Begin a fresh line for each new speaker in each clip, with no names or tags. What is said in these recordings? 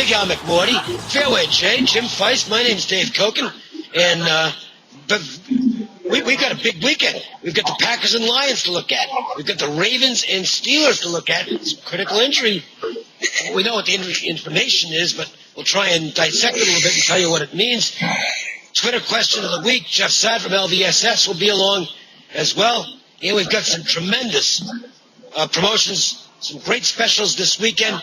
Big Al McMordie, Fairway Jim Feist. My name's Dave Cokin, and we've got a big weekend. We've got the Packers and Lions to look at. We've got the Ravens and Steelers to look at. It's critical injury. We know what the information is, but we'll try and dissect it a little bit and tell you what it means. Twitter question of the week, Jeff Sad from LVSS will be along as well. And we've got some tremendous promotions, some great specials this weekend.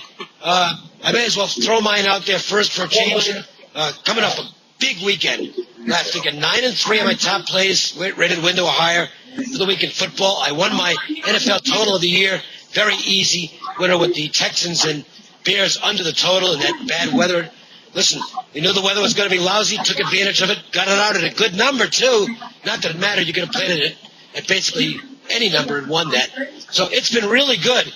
I may as well throw mine out there first for a change. Coming up a big weekend. I think 9-3 on my top plays, rated window or higher for the weekend football. I won my NFL total of the year. Very easy winner with the Texans and Bears under the total and that bad weather. Listen, we knew the weather was going to be lousy, took advantage of it, got it out at a good number, too. Not that it mattered. You could have played it at basically any number and won that. So it's been really good.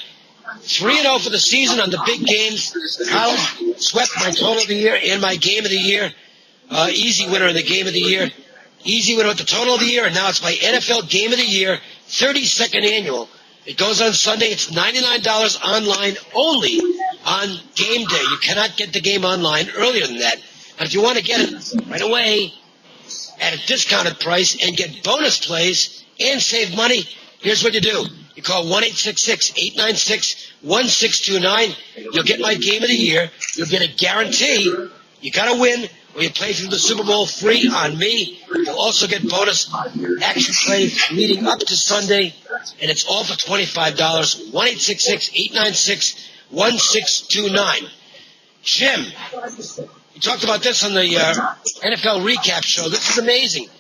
3-0 for the season on the big games. College swept my total of the year and my game of the year. Easy winner in the game of the year. Easy winner with the total of the year, and now it's my NFL game of the year, 32nd annual. It goes on Sunday. It's $99 online only on game day. You cannot get the game online earlier than that. And if you want to get it right away at a discounted price and get bonus plays and save money, here's what you do. You call 1-866-896-1629. You'll get my game of the year. You'll get a guarantee. You got to win or you play through the Super Bowl free on me. You'll also get bonus action plays leading up to Sunday, and it's all for $25. 1-866-896-1629. Jim, you talked about this on the NFL recap show. This is amazing.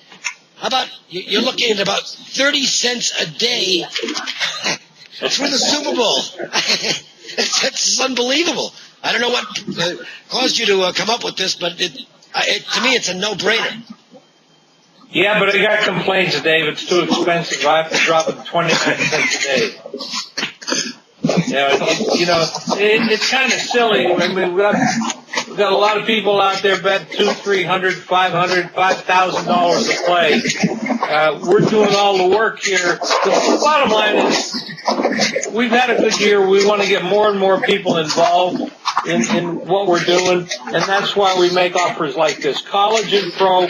How about you're looking at about 30 cents a day for the Super Bowl? That's unbelievable. I don't know what caused you to come up with this, but to me it's a no-brainer.
Yeah, but I got complaints, Dave. It's too expensive. I have to drop it 29 cents a day. It's kind of silly. I mean, we've got a lot of people out there bet $200, $300, $500, $5,000 a play. We're doing all the work here. The bottom line is we've had a good year. We want to get more and more people involved in what we're doing, and that's why we make offers like this. College and pro,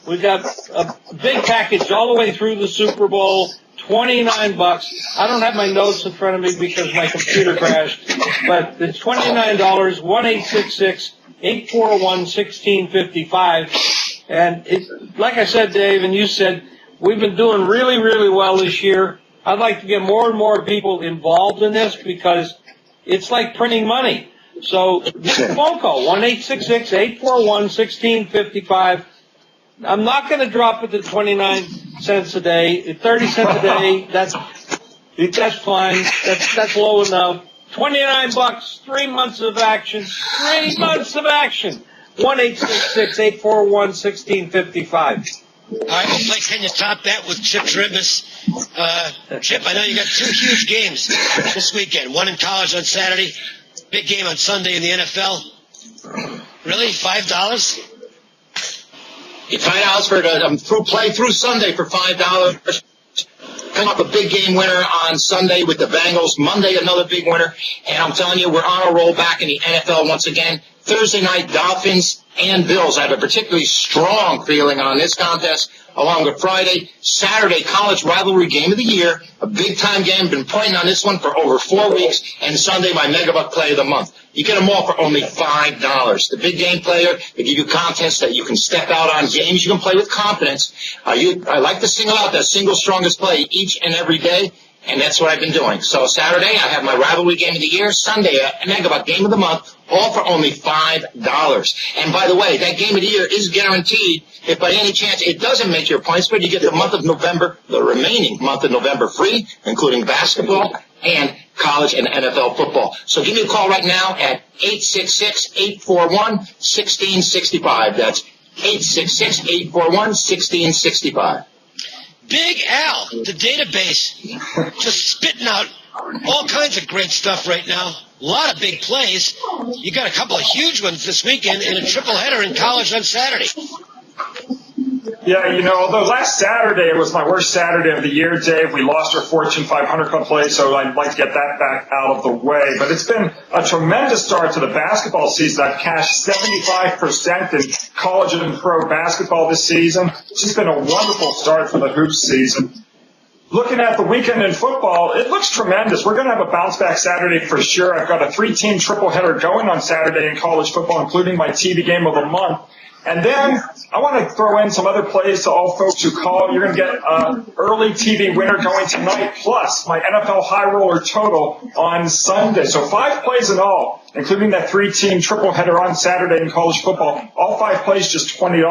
we've got a big package all the way through the Super Bowl, $29. I don't have my notes in front of me because my computer crashed, but it's $29, 1-866-841-1655. And like I said, Dave, and you said, we've been doing really, really well this year. I'd like to get more and more people involved in this because it's like printing money. So give a phone call, 1-866-841-1655. I'm not going to drop it to 29 cents a day. 30 cents a day, that's fine. That's low enough. $29, 3 months of action. 3 months of action. 1-866-841-1655.
All right, we'll play Can You Top That with Chip Chirimbes. Chip, I know you got 2 huge games this weekend. One in college on Saturday, big game on Sunday in the NFL. Really? $5?
$5 for play through Sunday for $5. Come up a big game winner on Sunday with the Bengals. Monday, another big winner. And I'm telling you, we're on a roll back in the NFL once again. Thursday night, Dolphins and Bills. I have a particularly strong feeling on this contest, along with Friday. Saturday, college rivalry game of the year. A big-time game. Been pointing on this one for over 4 weeks. And Sunday, my megabuck play of the month. You get them all for only $5. The big game player, they give you contests that you can step out on, games you can play with confidence. I like to single out that single strongest play each and every day, and that's what I've been doing. So Saturday, I have my rivalry game of the year. Sunday, a megabuck game of the month, all for only $5. And by the way, that game of the year is guaranteed. If by any chance it doesn't make your point spread, you get the month of November, the remaining month of November free, including basketball and college and NFL football. So give me a call right now at 866-841-1665. That's 866-841-1665.
Big Al, the database, just spitting out all kinds of great stuff right now. A lot of big plays. You got a couple of huge ones this weekend and a triple header in college on Saturday.
Yeah, although last Saturday was my worst Saturday of the year, Dave, we lost our Fortune 500 Club play, so I'd like to get that back out of the way. But it's been a tremendous start to the basketball season. I've cashed 75% in college and pro basketball this season. It's just been a wonderful start for the hoops season. Looking at the weekend in football, it looks tremendous. We're going to have a bounce-back Saturday for sure. I've got a 3-team triple-header going on Saturday in college football, including my TV game of the month. And then I want to throw in some other plays to all folks who call. You're going to get an early TV winner going tonight, plus my NFL high roller total on Sunday. So 5 plays in all, including that 3-team triple header on Saturday in college football. All 5 plays just $20.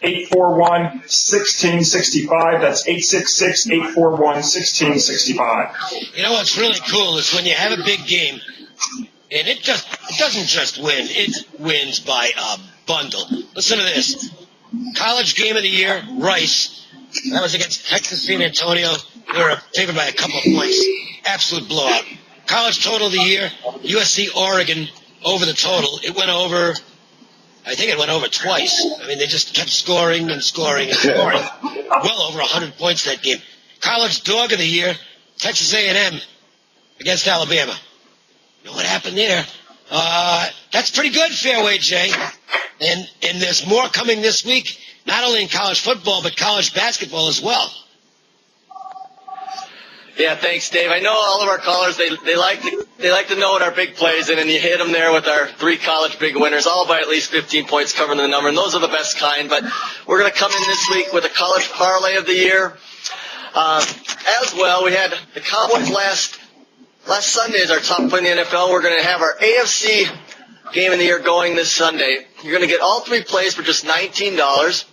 866-841-1665. That's 866-841-1665.
You know what's really cool is when you have a big game, and it doesn't just win, it wins by a bundle. Listen to this. College game of the year, Rice. That was against Texas San Antonio. They were favored by a couple of points. Absolute blowout. College total of the year, USC Oregon over the total. It went over, I think it went over twice. I mean, they just kept scoring and scoring and scoring. Well over 100 points that game. College dog of the year, Texas A&M against Alabama. You know what happened there? That's pretty good, Fairway, Jay. And there's more coming this week, not only in college football, but college basketball as well.
Yeah, thanks, Dave. I know all of our callers, they like to know what our big plays in, and you hit them there with our 3 college big winners, all by at least 15 points covering the number, and those are the best kind. But we're going to come in this week with a college parlay of the year. As well, we had the Cowboys last Sunday is our top play in the NFL. We're going to have our AFC game of the year going this Sunday. You're going to get all 3 plays for just $19.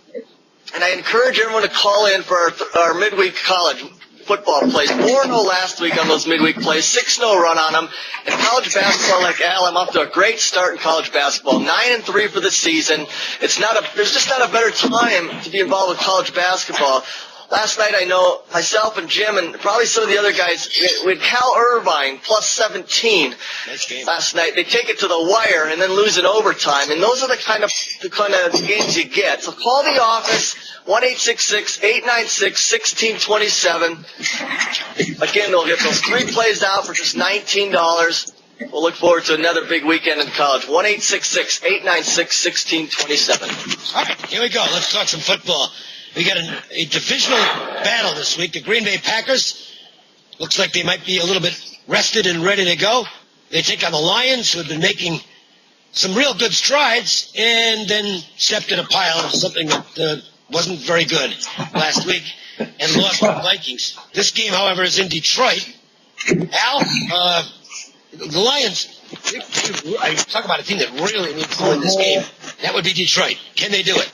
And I encourage everyone to call in for our midweek college football plays. 4-0 last week on those midweek plays. 6-0 run on them. And college basketball, like Al, I'm off to a great start in college basketball. 9-3 for the season. There's just not a better time to be involved with college basketball. Last night, I know myself and Jim and probably some of the other guys, we had Cal Irvine plus 17 last night. They take it to the wire and then lose in overtime. And those are the kind of games you get. So call the office, 1-866-896-1627. Again, they'll get those 3 plays out for just $19. We'll look forward to another big weekend in college. 1-866-896-1627.
All right, here we go. Let's talk some football. We got a divisional battle this week. The Green Bay Packers, looks like they might be a little bit rested and ready to go. They take on the Lions, who have been making some real good strides, and then stepped in a pile of something that wasn't very good last week and lost to the Vikings. This game, however, is in Detroit. Al, the Lions, I talk about a team that really needs to win this game. That would be Detroit. Can they do it?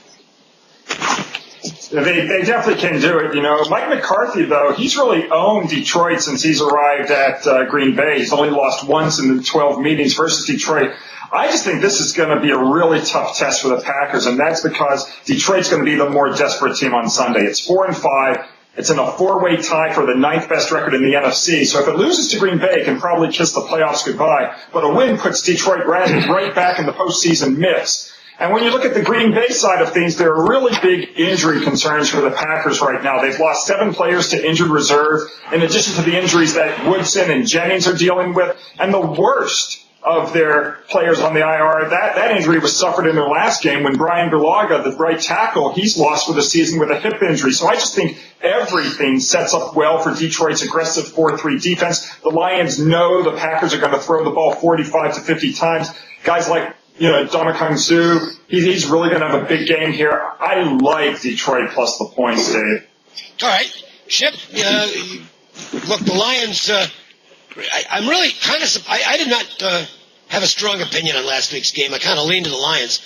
They definitely can do it. Mike McCarthy, though, he's really owned Detroit since he's arrived at Green Bay. He's only lost once in the 12 meetings versus Detroit. I just think this is going to be a really tough test for the Packers, and that's because Detroit's going to be the more desperate team on Sunday. It's 4-5. It's in a 4-way tie for the 9th best record in the NFC. So if it loses to Green Bay, it can probably kiss the playoffs goodbye. But a win puts Detroit right back in the postseason mix. And when you look at the Green Bay side of things, there are really big injury concerns for the Packers right now. They've lost 7 players to injured reserve, in addition to the injuries that Woodson and Jennings are dealing with. And the worst of their players on the IR, that injury was suffered in their last game when Brian Bulaga, the right tackle, he's lost for the season with a hip injury. So I just think everything sets up well for Detroit's aggressive 4-3 defense. The Lions know the Packers are going to throw the ball 45 to 50 times. Guys like Dominican Sue, he's really going to have a big game here. I like Detroit plus the points, Dave.
All right. Chip, look, the Lions, I'm really kind of – I did not have a strong opinion on last week's game. I kind of leaned to the Lions.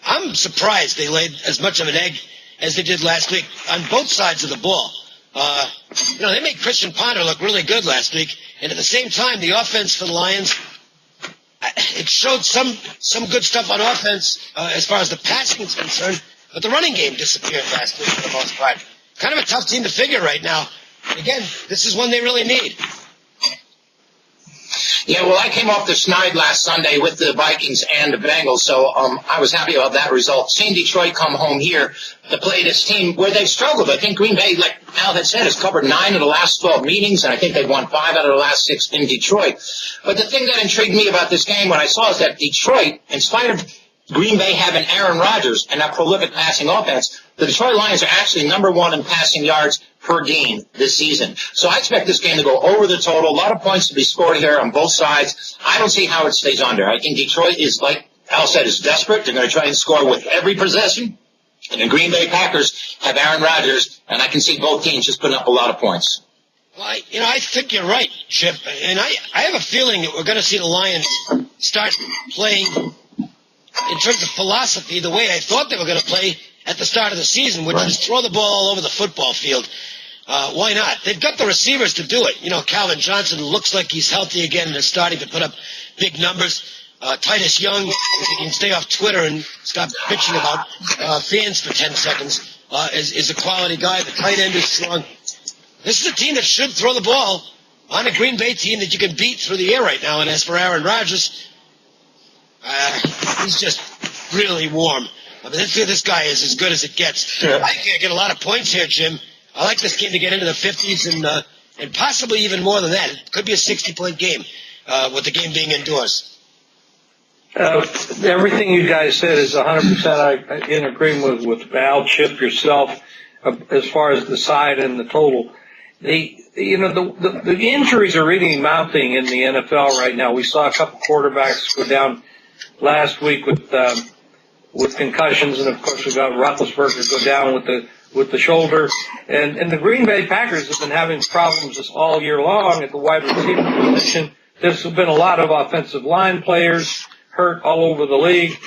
I'm surprised they laid as much of an egg as they did last week on both sides of the ball. They made Christian Ponder look really good last week, and at the same time, the offense for the Lions – it showed some good stuff on offense as far as the passing is concerned, but the running game disappeared last week for the most part. Kind of a tough team to figure right now. Again, this is one they really need.
Yeah, well, I came off the schneid last Sunday with the Vikings and the Bengals, so I was happy about that result. Seeing Detroit come home here to play this team where they've struggled. I think Green Bay, like Al had said, has covered 9 of the last 12 meetings, and I think they've won 5 out of the last 6 in Detroit. But the thing that intrigued me about this game when I saw is that Detroit, in spite of Green Bay having Aaron Rodgers and that prolific passing offense, the Detroit Lions are actually number 1 in passing yards per game this season. So I expect this game to go over the total. A lot of points to be scored here on both sides. I don't see how it stays under. I think Detroit is, like Al said, is desperate. They're going to try and score with every possession. And the Green Bay Packers have Aaron Rodgers, and I can see both teams just putting up a lot of points.
Well, I think you're right, Chip. And I have a feeling that we're going to see the Lions start playing in terms of philosophy the way I thought they were going to play at the start of the season, which is throw the ball all over the football field. Why not? They've got the receivers to do it. You know, Calvin Johnson looks like he's healthy again and is starting to put up big numbers. Titus Young, if he can stay off Twitter and stop bitching about fans for 10 seconds, is a quality guy. The tight end is strong. This is a team that should throw the ball on a Green Bay team that you can beat through the air right now. And as for Aaron Rodgers, he's just really warm. I mean, this guy is as good as it gets. I think I get a lot of points here, Jim. I like this game to get into the 50s and possibly even more than that. It could be a 60-point game with the game being indoors.
Everything you guys said is 100% in agreement with Al, Chip, yourself, as far as the side and the total. The injuries are really mounting in the NFL right now. We saw a couple quarterbacks go down last week with concussions, and of course we got Roethlisberger go down with the shoulder, and the Green Bay Packers have been having problems this all year long at the wide receiver position. There's been a lot of offensive line players hurt all over the league.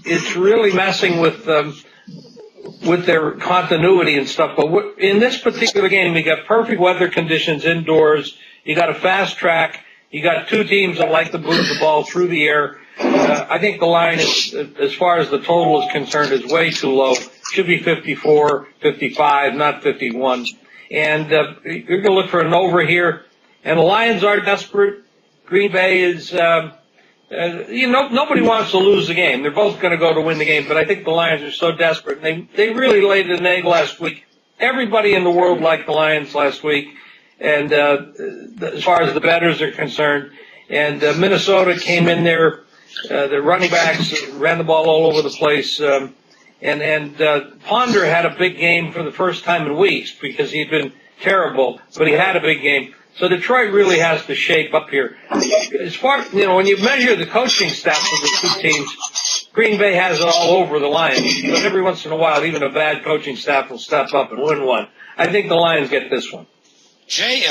It's really messing with their continuity and stuff. But in this particular game, we got perfect weather conditions indoors. You got a fast track. You got 2 teams that like to move the ball through the air. I think the line, as far as the total is concerned, is way too low. Should be 54, 55, not 51. And you're going to look for an over here. And the Lions are desperate. Green Bay is, nobody wants to lose the game. They're both going to go to win the game. But I think the Lions are so desperate. And they really laid an egg last week. Everybody in the world liked the Lions last week. And as far as the bettors are concerned. And Minnesota came in there. The running backs ran the ball all over the place. And Ponder had a big game for the first time in weeks because he'd been terrible, but he had a big game. So Detroit really has to shape up here. As far, when you measure the coaching staff of the 2 teams, Green Bay has it all over the Lions. But every once in a while, even a bad coaching staff will step up and win one. I think the Lions get this one.
Jay,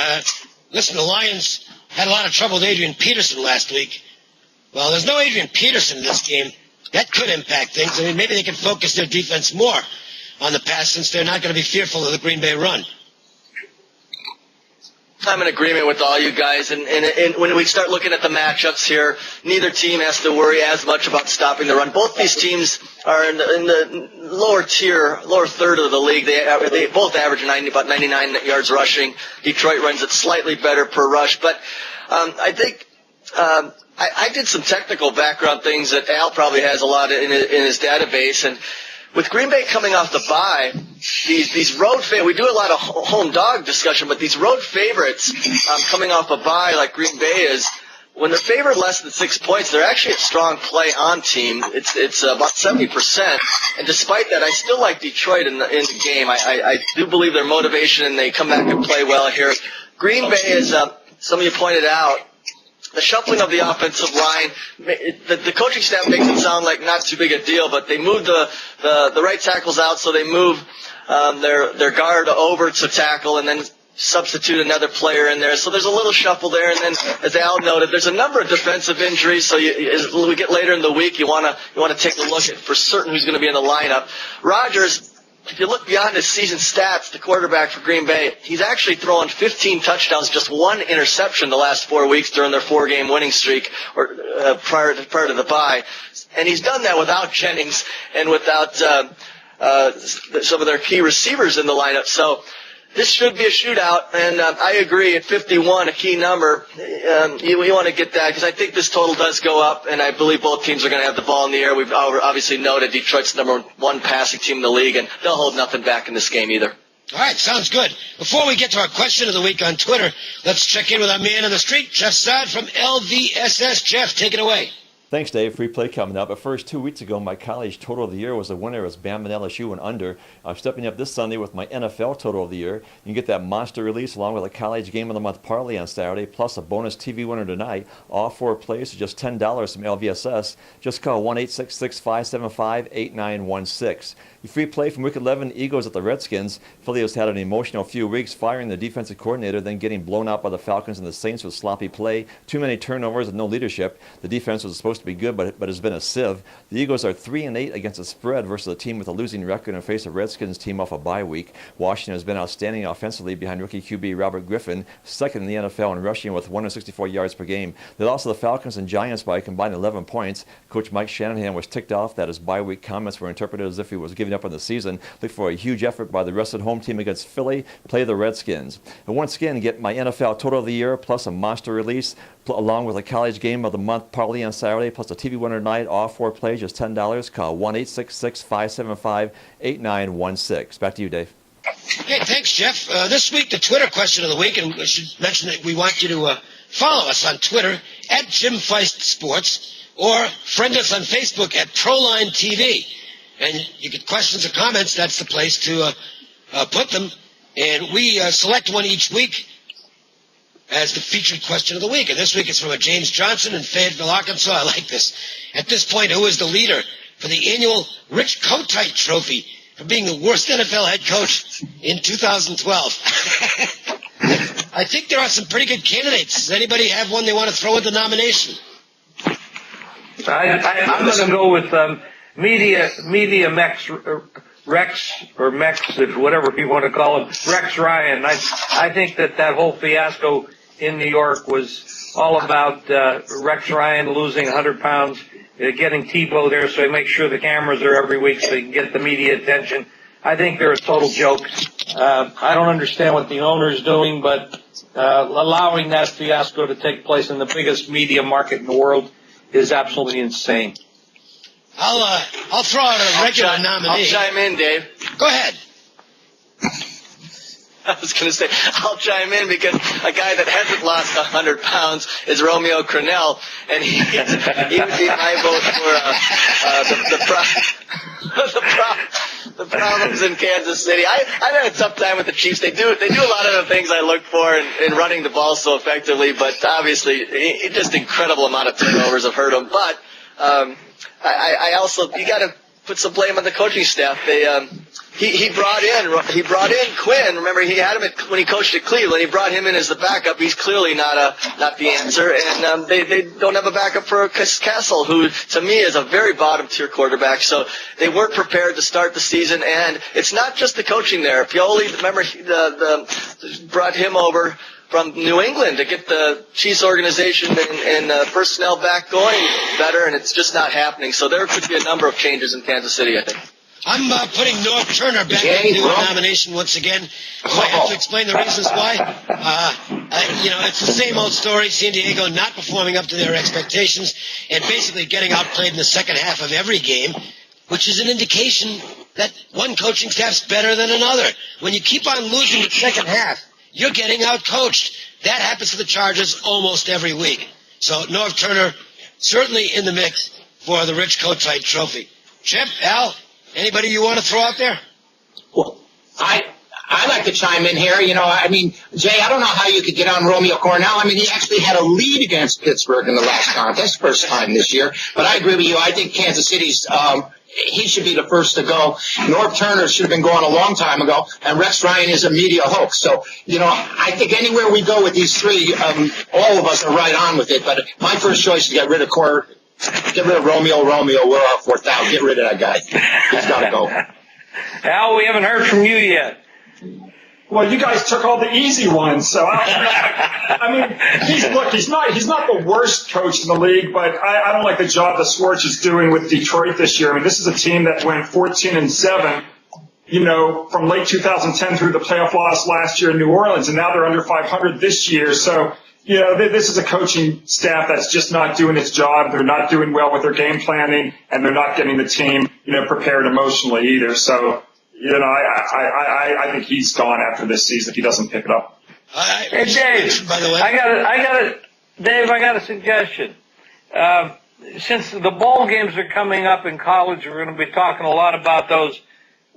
listen, the Lions had a lot of trouble with Adrian Peterson last week. Well, there's no Adrian Peterson in this game. That could impact things. I mean, maybe they can focus their defense more on the pass since they're not going to be fearful of the Green Bay run.
I'm in agreement with all you guys, and when we start looking at the matchups here, neither team has to worry as much about stopping the run. Both these teams are in the lower third of the league. They both average about 99 yards rushing. Detroit runs it slightly better per rush, but I think I did some technical background things that Al probably has a lot in his database, and with Green Bay coming off the bye, these road favorites, we do a lot of home dog discussion, but these road favorites coming off a bye like Green Bay is, when they're favored less than 6 points, they're actually a strong play on team. It's about 70%, and despite that, I still like Detroit in the game. I do believe their motivation, and they come back and play well here. Green Bay is, some of you pointed out, the shuffling of the offensive line, the coaching staff makes it sound like not too big a deal, but they move the right tackles out, so they move their guard over to tackle and then substitute another player in there. So there's a little shuffle there, and then as Al noted, there's a number of defensive injuries. So as we get later in the week, you want to take a look at for certain who's going to be in the lineup. Rodgers, if you look beyond his season stats, the quarterback for Green Bay, he's actually thrown 15 touchdowns, just 1 interception the last 4 weeks during their 4-game winning streak, or prior to the bye. And he's done that without Jennings and without some of their key receivers in the lineup. So this should be a shootout, and I agree at 51, a key number. You want to get that because I think this total does go up, and I believe both teams are going to have the ball in the air. We've obviously noted Detroit's the number 1 passing team in the league, and they'll hold nothing back in this game either.
All right, sounds good. Before we get to our question of the week on Twitter, let's check in with our man on the street, Jeff Saad from LVSS. Jeff, take it away.
Thanks, Dave. Free play coming up. But first, 2 weeks ago, my college total of the year was the winner. It was Bama and LSU and under. I'm stepping up this Sunday with my NFL total of the year. You can get that monster release along with a college game of the month parlay on Saturday, plus a bonus TV winner tonight. All 4 plays for just $10 from LVSS. Just call 1-866-575-8916. You free play from Week 11, Eagles at the Redskins. Philly has had an emotional few weeks, firing the defensive coordinator, then getting blown out by the Falcons and the Saints with sloppy play, too many turnovers and no leadership. The defense was supposed to be good, but has been a sieve. The Eagles are 3-8 against the spread versus a team with a losing record and face a Redskins team off a bye week. Washington has been outstanding offensively behind rookie QB Robert Griffin, second in the NFL in rushing with 164 yards per game. They lost to the Falcons and Giants by a combined 11 points. Coach Mike Shanahan was ticked off that his bye week comments were interpreted as if he was giving up on the season. Look for a huge effort by the rested home team against Philly. Play the Redskins. And once again, get my NFL total of the year plus a monster release along with a college game of the month parlay on Saturday plus a TV winner tonight. All 4 plays just $10. Call 1-866-575-8916. Back to you, Dave.
Okay, thanks, Jeff. This week, the Twitter question of the week, and we should mention that we want you to follow us on Twitter at Jim Feist Sports or friend us on Facebook at Proline TV. And you get questions or comments, that's the place to put them. And we select one each week as the featured question of the week. And this week it's from a James Johnson in Fayetteville, Arkansas. I like this. At this point, who is the leader for the annual Rich Kotite Trophy for being the worst NFL head coach in 2012? I think there are some pretty good candidates. Does anybody have one they want to throw in the nomination?
I'm going to go with Media Rex or Mex, whatever you want to call him, Rex Ryan. I think that whole fiasco in New York was all about Rex Ryan losing 100 pounds, getting Tebow there so he makes sure the cameras are every week so he can get the media attention. I think they're a total joke. I don't understand what the owner's doing, but allowing that fiasco to take place in the biggest media market in the world is absolutely insane.
I'll throw out a regular nominee.
I'll chime in, Dave.
Go ahead.
I was going to say, I'll chime in because a guy that hasn't lost 100 pounds is Romeo Crennel, and he would be my vote for the problems in Kansas City. I've had a tough time with the Chiefs. They do a lot of the things I look for in running the ball so effectively, but obviously, just incredible amount of turnovers have hurt them. But I also, you got to put some blame on the coaching staff. He brought in Quinn. Remember, he had him when he coached at Cleveland. He brought him in as the backup. He's clearly not the answer. And they don't have a backup for Castle, who to me is a very bottom tier quarterback. So they weren't prepared to start the season. And it's not just the coaching there. Pioli, remember, brought him over from New England to get the Chiefs organization and personnel back going better, and it's just not happening. So there could be a number of changes in Kansas City, I think.
I'm putting North Turner back into a nomination once again. So I have to explain the reasons why. It's the same old story. San Diego not performing up to their expectations and basically getting outplayed in the second half of every game, which is an indication that one coaching staff's better than another. When you keep on losing the second half, you're getting out-coached. That happens to the Chargers almost every week. So North Turner certainly in the mix for the Rich Kotite Trophy. Chip, Al, anybody you want to throw out there?
Well, I like to chime in here. Jay, I don't know how you could get on Romeo Cornell. He actually had a lead against Pittsburgh in the last contest, first time this year. But I agree with you. I think Kansas City's he should be the first to go. North Turner should have been going a long time ago, and Rex Ryan is a media hoax. So, I think anywhere we go with these three, all of us are right on with it. But my first choice is to get rid of Romeo. We're all 4,000. Get rid of that guy. He's got to go.
Al, we haven't heard from you yet.
Well, you guys took all the easy ones, so he's not the worst coach in the league, but I don't like the job that Schwartz is doing with Detroit this year. This is a team that went 14-7 from late 2010 through the playoff loss last year in New Orleans, and now they're under 500 this year. So, this is a coaching staff that's just not doing its job. They're not doing well with their game planning, and they're not getting the team, prepared emotionally either. So, I think he's gone after this season if he doesn't pick it up.
Hey, Dave,
by the way,
Dave, I got a suggestion. Since the bowl games are coming up in college, we're going to be talking a lot about those.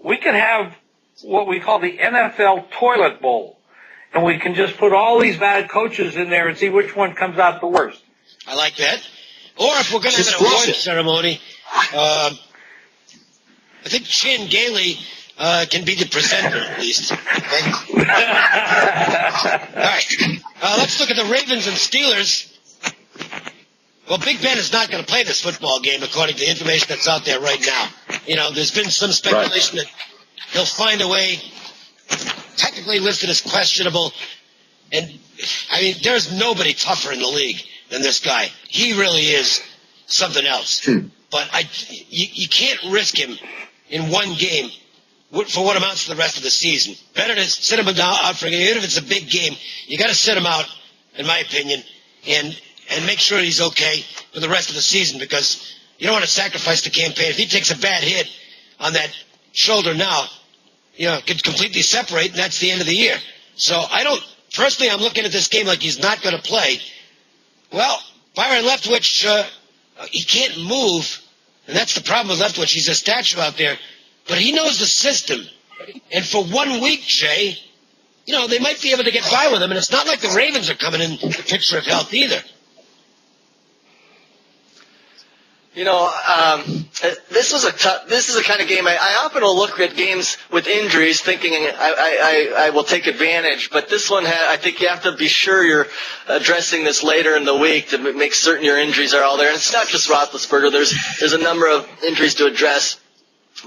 We can have what we call the NFL toilet bowl, and we can just put all these bad coaches in there and see which one comes out the worst.
I like that. Or if we're going to have an award ceremony, I think Chin Gailey can be the presenter at least. Okay? All right. Let's look at the Ravens and Steelers. Well, Big Ben is not going to play this football game, according to the information that's out there right now. There's been some speculation that he'll find a way, technically listed as questionable. And, there's nobody tougher in the league than this guy. He really is something else. But you can't risk him in one game for what amounts to the rest of the season. Better to sit him out for a game. Even if it's a big game, you got to sit him out, in my opinion, and make sure he's okay for the rest of the season, because you don't want to sacrifice the campaign. If he takes a bad hit on that shoulder now, it could completely separate, and that's the end of the year. So personally, I'm looking at this game like he's not going to play. Well, Byron Leftwich, he can't move, and that's the problem with Leftwich. He's a statue out there, but he knows the system. And for 1 week, Jay, they might be able to get by with him, and it's not like the Ravens are coming in the picture of health either.
This is a kind of game I often will look at games with injuries thinking I will take advantage, but this one I think you have to be sure you're addressing this later in the week to make certain your injuries are all there. And it's not just Roethlisberger. There's a number of injuries to address.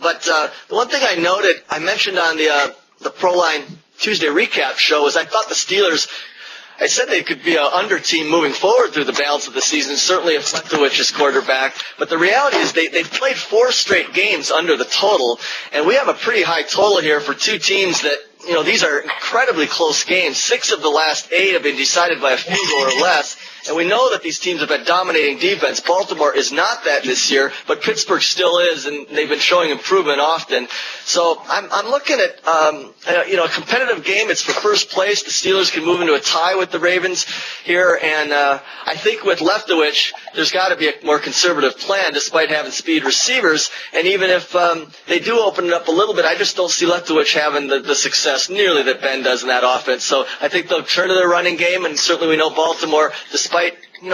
But the one thing I mentioned on the ProLine Tuesday recap show is I thought the Steelers, I said they could be an under team moving forward through the balance of the season, certainly if Leftwich is quarterback. But the reality is they've played 4 straight games under the total, and we have a pretty high total here for two teams that, these are incredibly close games. 6 of the last 8 have been decided by a field goal or less. And we know that these teams have had dominating defense. Baltimore is not that this year, but Pittsburgh still is, and they've been showing improvement often. So I'm looking at a competitive game. It's for first place. The Steelers can move into a tie with the Ravens here, and I think with Leftwich, there's got to be a more conservative plan, despite having speed receivers. And even if they do open it up a little bit, I just don't see Leftwich having the success nearly that Ben does in that offense. So I think they'll turn to their running game, and certainly we know Baltimore, despite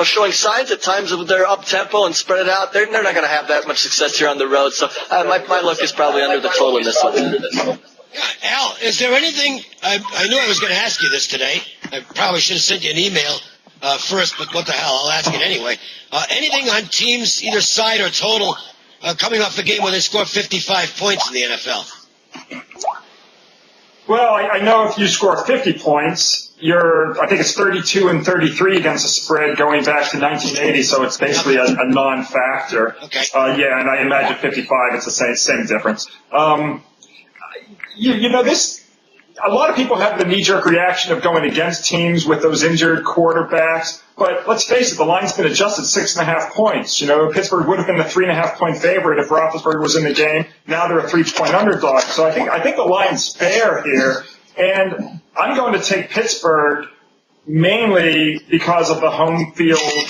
showing signs at times of their up-tempo and spread it out, they're not going to have that much success here on the road. So my look is probably under the total in this one.
Al, is there anything, I knew I was going to ask you this today. I probably should have sent you an email first, but what the hell, I'll ask it anyway. Anything on teams, either side or total, coming off the game where they score 55 points in the NFL?
Well, I know if you score 50 points, I think it's 32 and 33 against the spread going back to 1980, so it's basically a non-factor.
Okay.
And I imagine 55, it's the same difference. A lot of people have the knee-jerk reaction of going against teams with those injured quarterbacks, but let's face it, the line's been adjusted 6.5 points. Pittsburgh would have been the 3.5-point favorite if Roethlisberger was in the game. Now they're a 3-point underdog. So I think the line's fair here, and I'm going to take Pittsburgh mainly because of the home field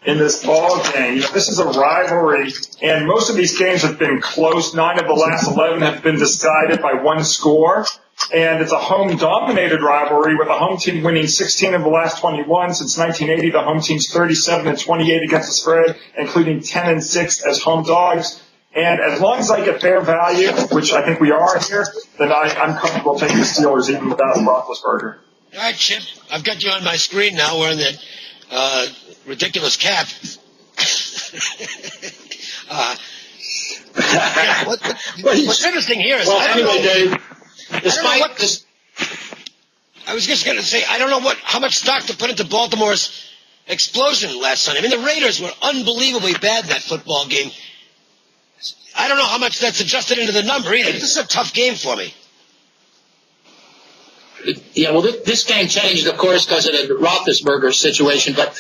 in this ball game. This is a rivalry, and most of these games have been close. 9 of the last 11 have been decided by 1 score. And it's a home-dominated rivalry with the home team winning 16 of the last 21. Since 1980, the home team's 37 and 28 against the spread, including 10 and 6 as home dogs. And as long as I get fair value, which I think we are here, then I'm comfortable taking the Steelers even without Roethlisberger.
All right, Chip, I've got you on my screen now wearing that ridiculous cap. What's interesting here is
Dave.
I was just going to say, I don't know how much stock to put into Baltimore's explosion last Sunday. I mean, the Raiders were unbelievably bad in that football game. I don't know how much that's adjusted into the number either. This is a tough game for me.
Yeah, well, this game changed, of course, because of the Roethlisberger situation. But,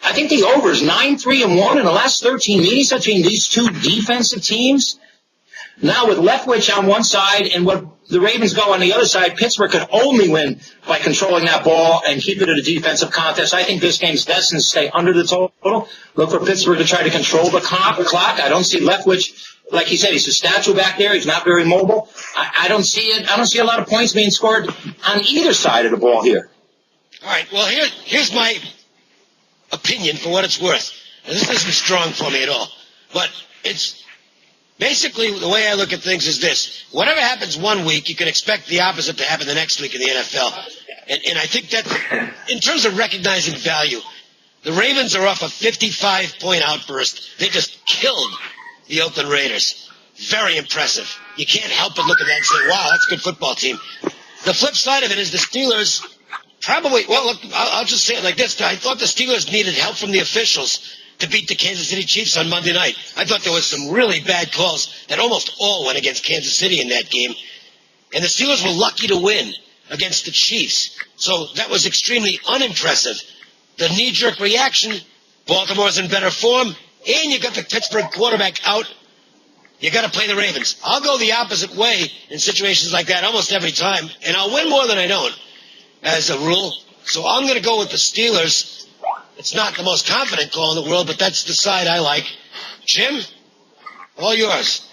I think the over is 9-3-1 in the last 13 meetings between these two defensive teams. Now with Leftwich on one side and what the Ravens go on the other side, Pittsburgh could only win by controlling that ball and keep it in a defensive contest. I think this game's destined to stay under the total. Look for Pittsburgh to try to control the clock. I don't see Leftwich, like he said, he's a statue back there. He's not very mobile. I don't see it. I don't see a lot of points being scored on either side of the ball here.
All right, well, here's my opinion for what it's worth. Now, this isn't strong for me at all, but it's basically the way I look at things is this. Whatever happens one week, you can expect the opposite to happen the next week in the NFL. And I think that in terms of recognizing value, the Ravens are off a 55-point outburst. They just killed the Oakland Raiders. Very impressive. You can't help but look at that and say, wow, that's a good football team. The flip side of it is the Steelers probably, well, look, I'll just say it like this. I thought the Steelers needed help from the officials to beat the Kansas City Chiefs on Monday night. I thought there was some really bad calls that almost all went against Kansas City in that game. And the Steelers were lucky to win against the Chiefs. So that was extremely unimpressive. The knee-jerk reaction, Baltimore's in better form, and you got the Pittsburgh quarterback out. You got to play the Ravens. I'll go the opposite way in situations like that almost every time, and I'll win more than I don't as a rule. So I'm going to go with the Steelers. It's not the most confident call in the world, but that's the side I like. Jim, all yours.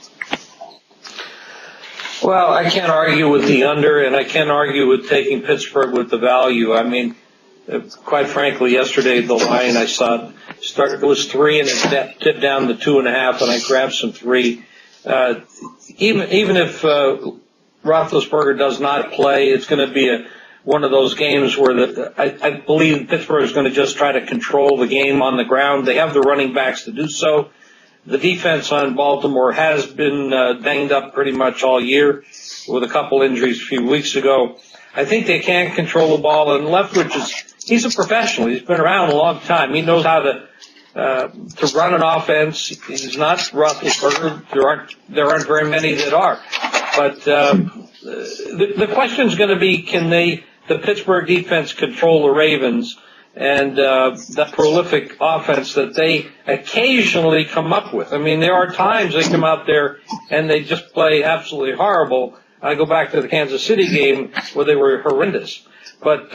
Well, I can't argue with the under, and I can't argue with taking Pittsburgh with the value. I mean, quite frankly, yesterday the line I saw it was 3 and it dipped down to 2.5, and I grabbed some 3. Even if Roethlisberger does not play, it's going to be one of those games where I believe Pittsburgh is going to just try to control the game on the ground. They have the running backs to do so. The defense on Baltimore has been banged up pretty much all year with a couple injuries a few weeks ago. I think they can control the ball, and Leftwich he's a professional. He's been around a long time. He knows how to run an offense. He's not Roethlisberger. There aren't very many that are. But the question is going to be, can the Pittsburgh defense control the Ravens and the prolific offense that they occasionally come up with? I mean, there are times they come out there and they just play absolutely horrible. I go back to the Kansas City game where they were horrendous. But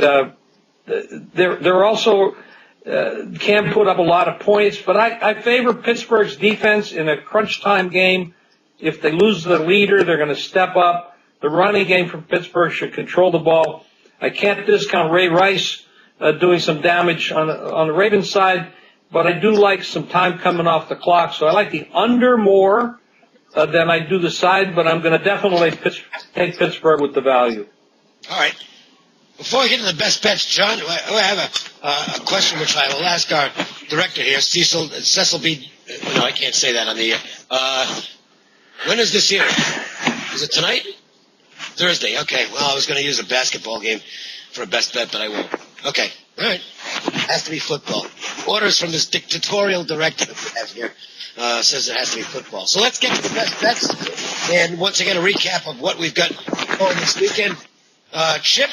they're also can put up a lot of points. But I favor Pittsburgh's defense in a crunch time game. If they lose the leader, they're going to step up. The running game from Pittsburgh should control the ball. I can't discount Ray Rice doing some damage on the Ravens side, but I do like some time coming off the clock. So I like the under more than I do the side, but I'm going to definitely take Pittsburgh with the value.
All right. Before we get to the best bets, John, I have a question which I will ask our director here, Cecil B. No, I can't say that on the air. When is this here? Is it tonight? Thursday. Okay. Well, I was going to use a basketball game for a best bet, but I won't. Okay. All right. Has to be football. Orders from this dictatorial director that we have here says it has to be football. So let's get to the best bets. And once again, a recap of what we've got going this weekend. Chip,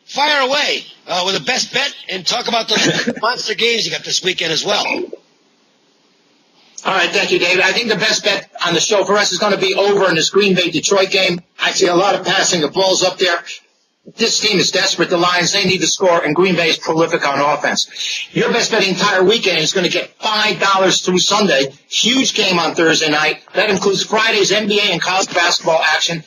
fire away with a best bet and talk about the monster games you got this weekend as well.
All right, thank you, David. I think the best bet on the show for us is going to be over in this Green Bay-Detroit game. I see a lot of passing of balls up there. This team is desperate. The Lions, they need to score, and Green Bay is prolific on offense. Your best bet the entire weekend is going to get $5 through Sunday. Huge game on Thursday night. That includes Friday's NBA and college basketball action,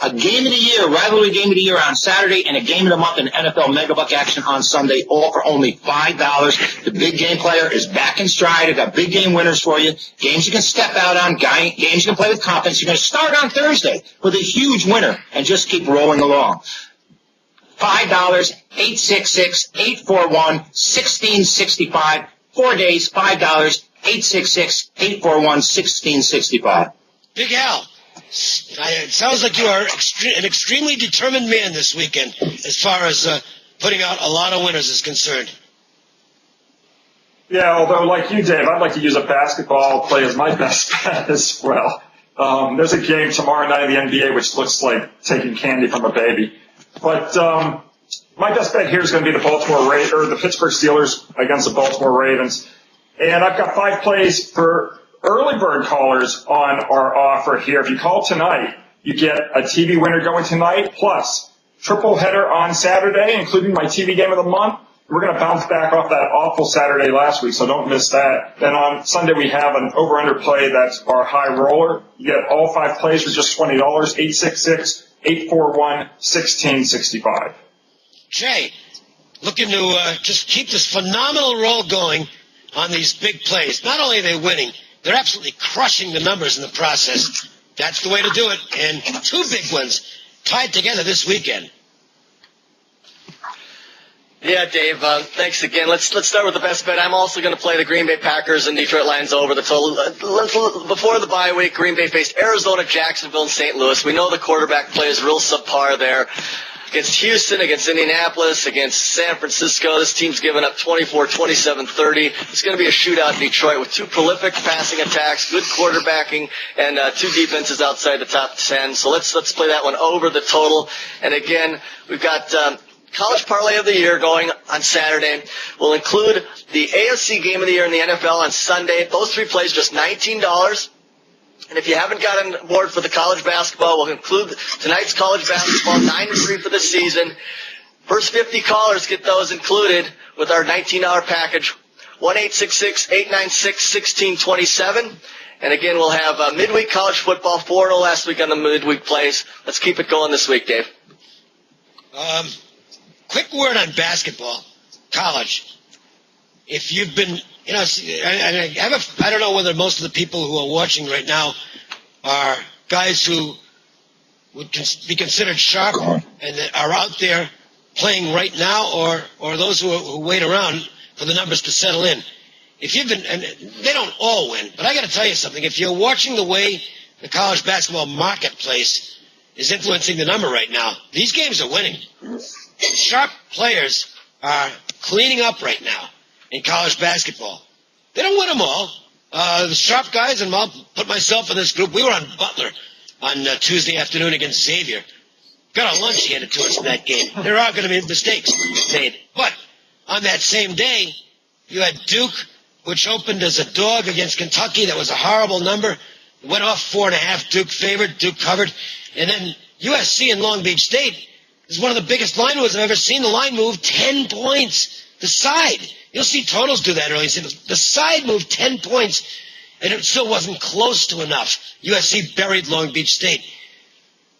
a game of the year, rivalry game of the year on Saturday, and a game of the month in NFL Megabuck action on Sunday, all for only $5. The big game player is back in stride. I've got big game winners for you. Games you can step out on, games you can play with confidence. You're going to start on Thursday with a huge winner and just keep rolling along. $5, 866-841-1665. 4 days, $5, 866-841-1665.
Big Al. It sounds like you are an extremely determined man this weekend as far as putting out a lot of winners is concerned.
Yeah, although like you, Dave, I'd like to use a basketball play as my best bet as well. There's a game tomorrow night in the NBA which looks like taking candy from a baby. But my best bet here is going to be the Pittsburgh Steelers against the Baltimore Ravens. And I've got 5 plays for early bird callers on our offer here. If you call tonight, you get a TV winner going tonight, plus triple header on Saturday, including my TV game of the month. We're going to bounce back off that awful Saturday last week, so don't miss that. Then on Sunday, we have an over-under play that's our high roller. You get all 5 plays for just $20, 866-841-1665.
Jay, looking to just keep this phenomenal roll going on these big plays. Not only are they winning, they're absolutely crushing the numbers in the process. That's the way to do it. And 2 big ones tied together this weekend.
Yeah, Dave, thanks again. Let's start with the best bet. I'm also going to play the Green Bay Packers and Detroit Lions over the total. Before the bye week, Green Bay faced Arizona, Jacksonville, and St. Louis. We know the quarterback play is real subpar there. Against Houston, against Indianapolis, against San Francisco, this team's given up 24, 27, 30. It's going to be a shootout in Detroit with 2 prolific passing attacks, good quarterbacking, and 2 defenses outside the top 10. So let's play that one over the total. And again, we've got College Parlay of the Year going on Saturday. We'll include the AFC Game of the Year in the NFL on Sunday. Those 3 plays just $19. And if you haven't gotten on board for the college basketball, we'll include tonight's college basketball, 9-3 for the season. First 50 callers get those included with our $19 package, 1-866-896-1627. And again, we'll have midweek college football, 4-0 last week on the midweek plays. Let's keep it going this week, Dave.
Quick word on basketball, college. If you've been, I don't know whether most of the people who are watching right now are guys who would be considered sharp and that are out there playing right now, or those who wait around for the numbers to settle in. If you've been, and they don't all win, but I got to tell you something. If you're watching the way the college basketball marketplace is influencing the number right now, these games are winning. Sharp players are cleaning up right now in college basketball. They don't win them all. The sharp guys, and I'll put myself in this group, we were on Butler on Tuesday afternoon against Xavier. Got a lunch handed to us in that game. There are going to be mistakes made. But on that same day, you had Duke, which opened as a dog against Kentucky. That was a horrible number. Went off 4.5. Duke favored. Duke covered. And then USC and Long Beach State is one of the biggest line moves I've ever seen. The line move 10 points. The side. You'll see totals do that early. The side moved 10 points, and it still wasn't close to enough. USC buried Long Beach State.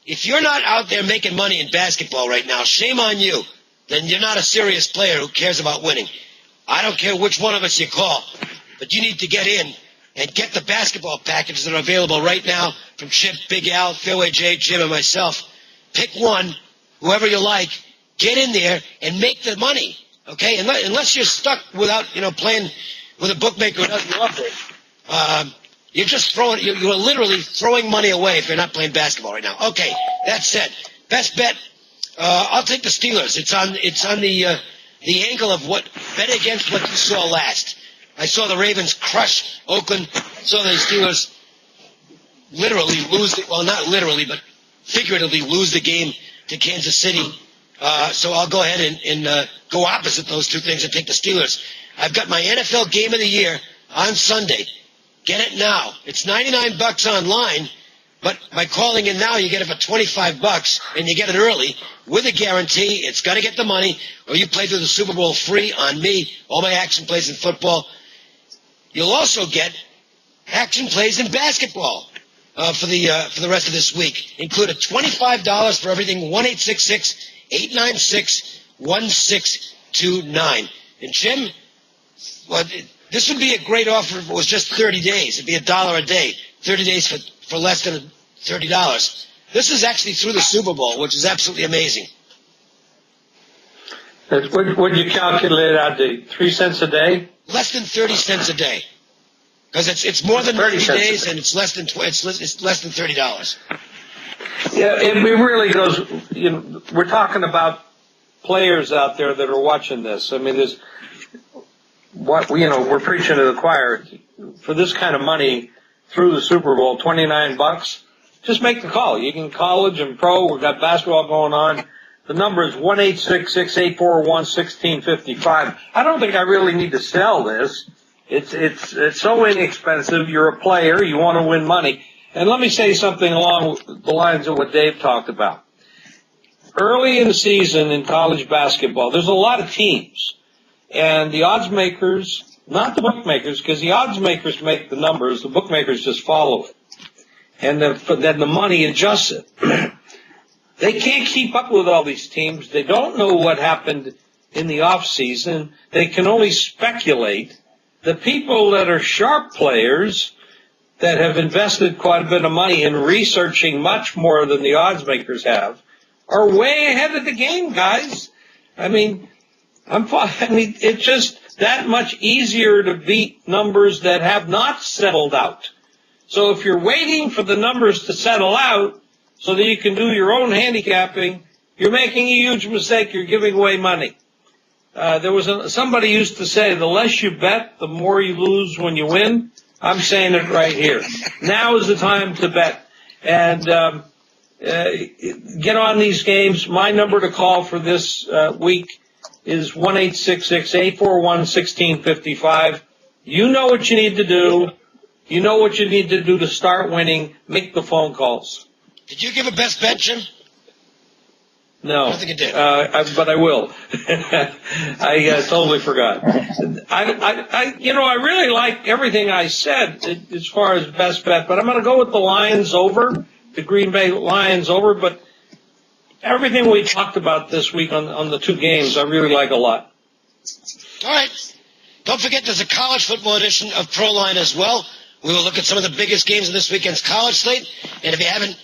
If you're not out there making money in basketball right now, shame on you. Then you're not a serious player who cares about winning. I don't care which one of us you call, but you need to get in and get the basketball packages that are available right now from Chip, Big Al, Fairway J, Jim, and myself. Pick one, whoever you like, get in there and make the money, okay? Unless you're stuck without, playing with a bookmaker who doesn't offer it. You're just you're literally throwing money away if you're not playing basketball right now. Okay, that said, best bet, I'll take the Steelers. It's on the angle of bet against what you saw last. I saw the Ravens crush Oakland. Saw the Steelers literally lose not literally, but figuratively lose the game to Kansas City. So I'll go ahead and go opposite those two things and take the Steelers. I've got my NFL Game of the Year on Sunday. Get it now. It's $99 online, but by calling in now, you get it for $25, and you get it early with a guarantee. It's got to get the money, or you play through the Super Bowl free on me, all my action plays in football. You'll also get action plays in basketball for the rest of this week, included $25 for everything, 1-866-896-1629. And Jim, this would be a great offer if it was just 30 days. It'd be $1 a day, 30 days for less than $30. This is actually through the Super Bowl, which is absolutely amazing.
What did you calculate out to? 3 cents a day?
Less than 30 cents a day, because it's more than 30 days, and it's less than $30.
Yeah, it really goes. We're talking about players out there that are watching this. I mean, we're preaching to the choir. For this kind of money through the Super Bowl, $29, just make the call. You can college and pro. We've got basketball going on. The number is 1-866-841-1655. I don't think I really need to sell this. It's so inexpensive. You're a player. You want to win money. And let me say something along the lines of what Dave talked about. Early in the season in college basketball, there's a lot of teams. And the odds makers, not the bookmakers, because the odds makers make the numbers, the bookmakers just follow it. And then the money adjusts it. They can't keep up with all these teams. They don't know what happened in the off season. They can only speculate. The people that are sharp players that have invested quite a bit of money in researching much more than the odds makers have are way ahead of the game, guys. I mean, it's just that much easier to beat numbers that have not settled out. So if you're waiting for the numbers to settle out so that you can do your own handicapping, you're making a huge mistake. You're giving away money. Somebody used to say, the less you bet, the more you lose when you win. I'm saying it right here. Now is the time to bet. And get on these games. My number to call for this week is 1-866-841-1655. You know what you need to do. You know what you need to do to start winning. Make the phone calls.
Did you give a best bet, Jim?
No.
I don't think you did.
But I will. I totally forgot. I really like everything I said as far as best bet, but I'm going to go with the Lions over, the Green Bay Lions over, but everything we talked about this week on the two games, I really like a lot.
All right. Don't forget there's a college football edition of ProLine as well. We will look at some of the biggest games of this weekend's college slate, and if you haven't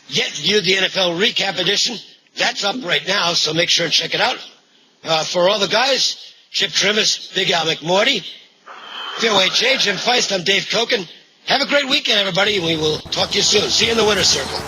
yet viewed the NFL Recap edition, that's up right now, so make sure and check it out. For all the guys, Chip Chirimbes, Big Al McMordie, Fairway J, Jim Feist, I'm Dave Cokin. Have a great weekend, everybody, and we will talk to you soon. See you in the winner's circle.